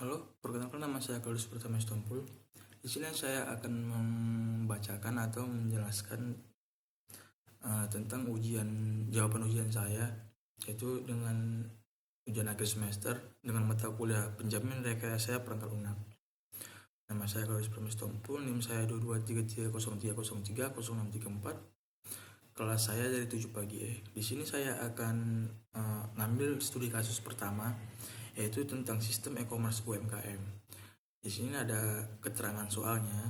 Halo, perkenalkan nama saya Kalus Pratama Istompul. Di sini saya akan membacakan atau menjelaskan tentang jawaban ujian saya, yaitu dengan ujian akhir semester dengan mata kuliah penjamin rekayasa perangkat lunak. Nama saya Kalus Pratama Istompul, NIM saya 223303030634. Kelas saya dari 7 pagi. Di sini saya akan ngambil studi kasus pertama, yaitu tentang sistem e-commerce UMKM. Di sini ada keterangan soalnya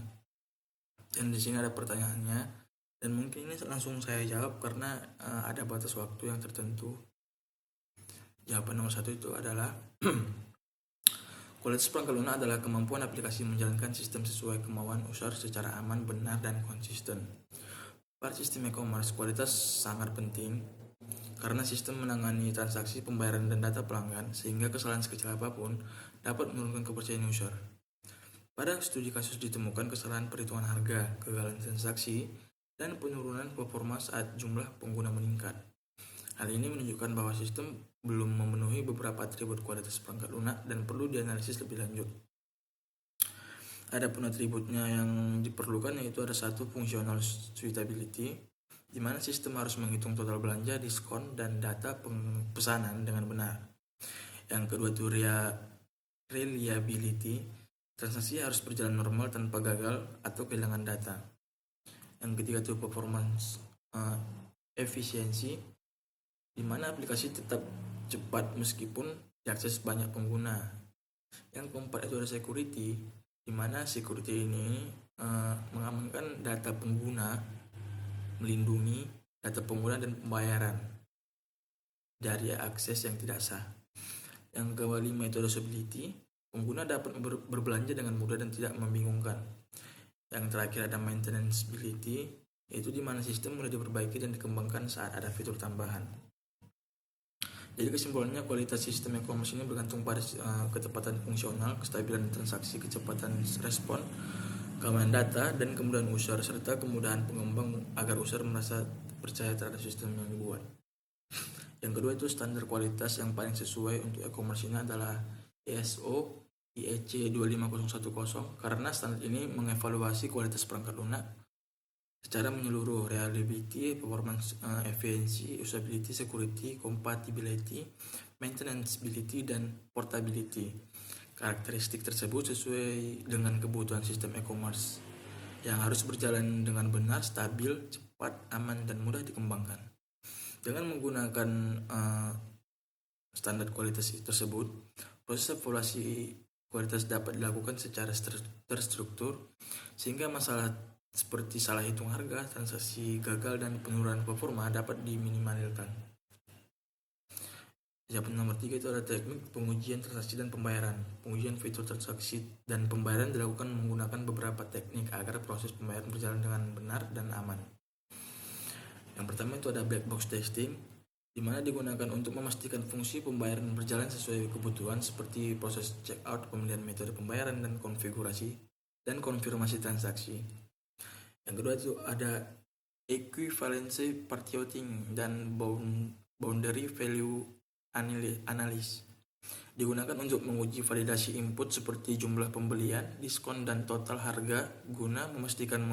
dan di sini ada pertanyaannya, dan mungkin ini langsung saya jawab karena ada batas waktu yang tertentu. Jawaban nomor 1 itu adalah kualitas perangkat lunak adalah kemampuan aplikasi menjalankan sistem sesuai kemauan user secara aman, benar, dan konsisten. Pada sistem e-commerce, kualitas sangat penting karena sistem menangani transaksi pembayaran dan data pelanggan, sehingga kesalahan sekecil apapun dapat menurunkan kepercayaan user. Pada studi kasus ditemukan kesalahan perhitungan harga, kegagalan transaksi, dan penurunan performa saat jumlah pengguna meningkat. Hal ini menunjukkan bahwa sistem belum memenuhi beberapa atribut kualitas perangkat lunak dan perlu dianalisis lebih lanjut. Adapun atributnya yang diperlukan yaitu ada satu, functional suitability, di mana sistem harus menghitung total belanja, diskon, dan data pesanan dengan benar. Yang kedua itu reliability, transaksi harus berjalan normal tanpa gagal atau kehilangan data. Yang ketiga itu performance efisiensi, di mana aplikasi tetap cepat meskipun diakses banyak pengguna. Yang keempat itu ada security, di mana security ini mengamankan data pengguna, melindungi data pengguna dan pembayaran dari akses yang tidak sah. Yang kelima itu ada usability, pengguna dapat berbelanja dengan mudah dan tidak membingungkan. Yang terakhir ada maintenanceability, yaitu di mana sistem mulai diperbaiki dan dikembangkan saat ada fitur tambahan. Jadi kesimpulannya, kualitas sistem e-commerce ini bergantung pada ketepatan fungsional, kestabilan transaksi, kecepatan respon, keamanan data, dan kemudahan user, serta kemudahan pengembang agar user merasa percaya terhadap sistem yang dibuat. Yang kedua itu standar kualitas yang paling sesuai untuk e-commerce ini adalah ISO IEC 25010, karena standar ini mengevaluasi kualitas perangkat lunak secara menyeluruh: reliability, performance, efficiency, usability, security, compatibility, maintenanceability, dan portability. Karakteristik tersebut sesuai dengan kebutuhan sistem e-commerce yang harus berjalan dengan benar, stabil, cepat, aman, dan mudah dikembangkan. Dengan menggunakan standar kualitas tersebut, proses evaluasi kualitas dapat dilakukan secara terstruktur, sehingga masalah seperti salah hitung harga, transaksi gagal, dan penurunan performa dapat diminimalkan. Jawaban nomor 3 itu ada teknik pengujian transaksi dan pembayaran. Pengujian fitur transaksi dan pembayaran dilakukan menggunakan beberapa teknik agar proses pembayaran berjalan dengan benar dan aman. Yang pertama itu ada black box testing, di mana digunakan untuk memastikan fungsi pembayaran berjalan sesuai kebutuhan seperti proses checkout, pemilihan metode pembayaran, dan konfigurasi dan konfirmasi transaksi. Yang kedua itu ada equivalency partitioning dan boundary value analysis, digunakan untuk menguji validasi input seperti jumlah pembelian, diskon, dan total harga guna memastikan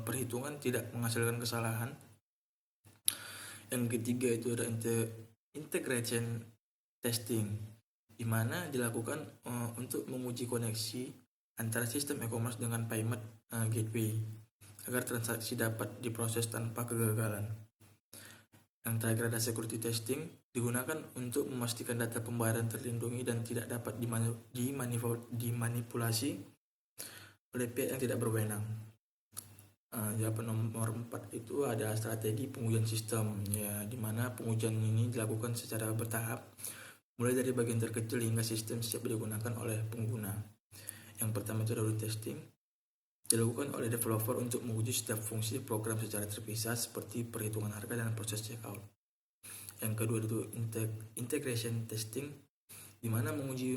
perhitungan tidak menghasilkan kesalahan. Yang ketiga itu ada integration testing, di mana dilakukan untuk menguji koneksi antara sistem e-commerce dengan payment gateway agar transaksi dapat diproses tanpa kegagalan. Yang terakhir ada security testing, digunakan untuk memastikan data pembayaran terlindungi dan tidak dapat dimanipulasi oleh pihak yang tidak berwenang. Jawaban nomor 4 itu ada strategi pengujian sistem, ya, di mana pengujian ini dilakukan secara bertahap, mulai dari bagian terkecil hingga sistem siap digunakan oleh pengguna. Yang pertama itu ada unit testing, dilakukan oleh developer untuk menguji setiap fungsi program secara terpisah seperti perhitungan harga dan proses checkout. Yang kedua itu integration testing, di mana menguji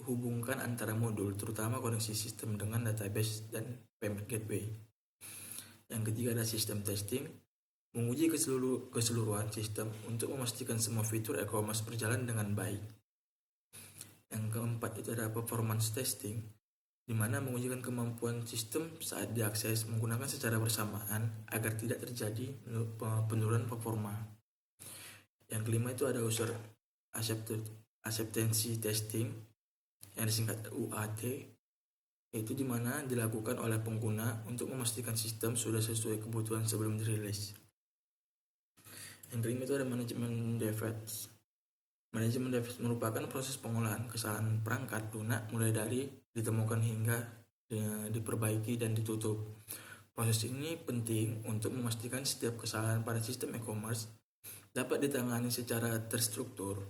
hubungkan antara modul, terutama koneksi sistem dengan database dan payment gateway. Yang ketiga ada system testing, menguji keseluruhan sistem untuk memastikan semua fitur e-commerce berjalan dengan baik. Yang keempat itu ada performance testing, di mana mengujikan kemampuan sistem saat diakses menggunakan secara bersamaan agar tidak terjadi penurunan performa. Yang kelima itu ada user acceptance testing yang disingkat UAT, yaitu di mana dilakukan oleh pengguna untuk memastikan sistem sudah sesuai kebutuhan sebelum dirilis. Yang kelima itu ada manajemen DevOps. Manajemen DevOps merupakan proses pengolahan kesalahan perangkat lunak mulai dari ditemukan hingga diperbaiki dan ditutup. Proses ini penting untuk memastikan setiap kesalahan pada sistem e-commerce dapat ditangani secara terstruktur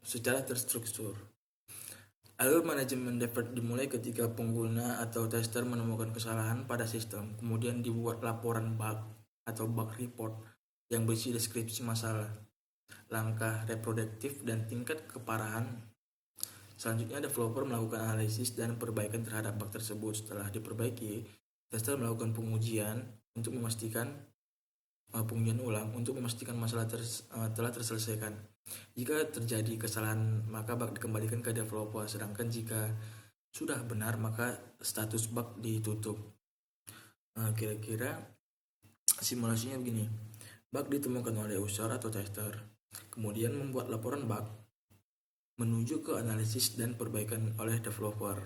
secara terstruktur. Alur manajemen DevOps dimulai ketika pengguna atau tester menemukan kesalahan pada sistem, kemudian dibuat laporan bug atau bug report yang berisi deskripsi masalah, langkah reproduktif, dan tingkat keparahan. Selanjutnya, developer melakukan analisis dan perbaikan terhadap bug tersebut. Setelah diperbaiki, tester melakukan pengujian ulang untuk memastikan masalah telah terselesaikan. Jika terjadi kesalahan, maka bug dikembalikan ke developer, sedangkan jika sudah benar, maka status bug ditutup. Kira-kira simulasinya begini. Bug ditemukan oleh user atau tester, kemudian membuat laporan bug, menuju ke analisis dan perbaikan oleh developer.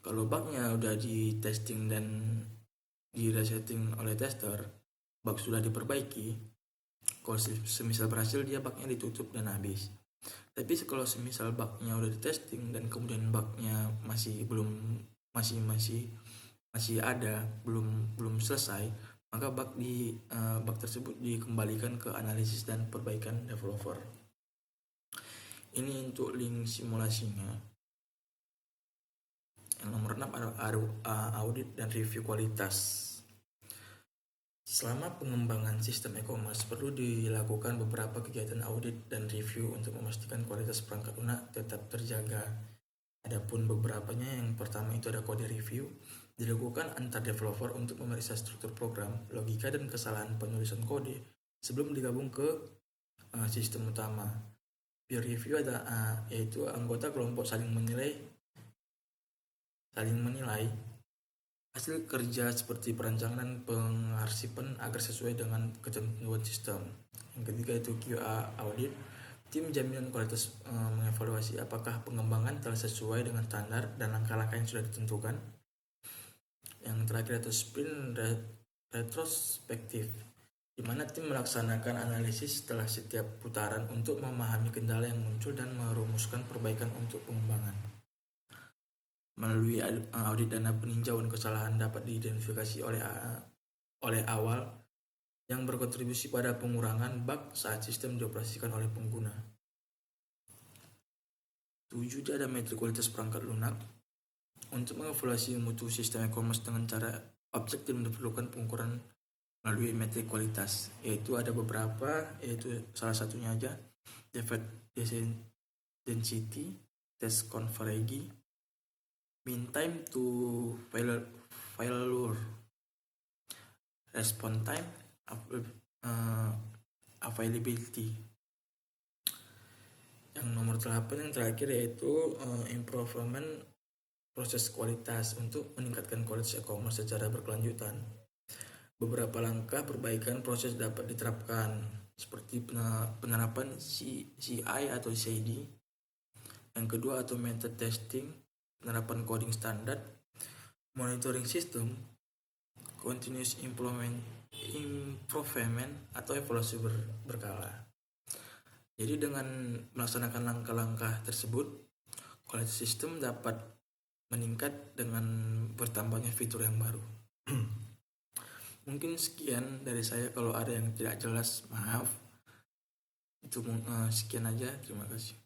Kalau bugnya udah di testing dan di resetting oleh tester, bug sudah diperbaiki, kalau semisal berhasil, dia bugnya ditutup dan habis. Tapi kalau semisal bugnya udah di testing dan kemudian bugnya masih ada, belum selesai, maka bug tersebut dikembalikan ke analisis dan perbaikan developer. Ini untuk link simulasinya. Yang nomor 6 ada audit dan review kualitas. Selama pengembangan sistem e-commerce perlu dilakukan beberapa kegiatan audit dan review untuk memastikan kualitas perangkat lunak tetap terjaga. Adapun beberapanya, yang pertama itu ada kode review, dilakukan antar developer untuk memeriksa struktur program, logika, dan kesalahan penulisan kode sebelum digabung ke sistem utama. Peer review yaitu anggota kelompok saling menilai hasil kerja seperti perancangan dan pengarsipan agar sesuai dengan ketentuan sistem. Yang ketiga itu QA audit. Tim jaminan kualitas mengevaluasi apakah pengembangan telah sesuai dengan standar dan langkah-langkah yang sudah ditentukan. Yang terakhir itu sprint retrospektif, di mana tim melaksanakan analisis setelah setiap putaran untuk memahami kendala yang muncul dan merumuskan perbaikan untuk pengembangan. Melalui audit dan peninjauan, kesalahan dapat diidentifikasi oleh awal yang berkontribusi pada pengurangan bug saat sistem dioperasikan oleh pengguna. 7. Ada metrik kualitas perangkat lunak. Untuk mengevaluasi mutu sistem e-commerce dengan cara objektif diperlukan pengukuran melalui metrik kualitas, yaitu ada beberapa, yaitu salah satunya aja defect density, test coverage, mean time to failure, response time, availability. Yang nomor 8 yang terakhir yaitu improvement proses kualitas untuk meningkatkan kualitas e-commerce secara berkelanjutan. Beberapa langkah perbaikan proses dapat diterapkan, seperti penerapan CI atau CD. Yang kedua, automated testing, penerapan coding standar, monitoring system, continuous improvement atau evaluasi berkala. Jadi dengan melaksanakan langkah-langkah tersebut, kualitas sistem dapat meningkat dengan bertambahnya fitur yang baru. Mungkin sekian dari saya, kalau ada yang tidak jelas maaf. Itu sekian aja, terima kasih.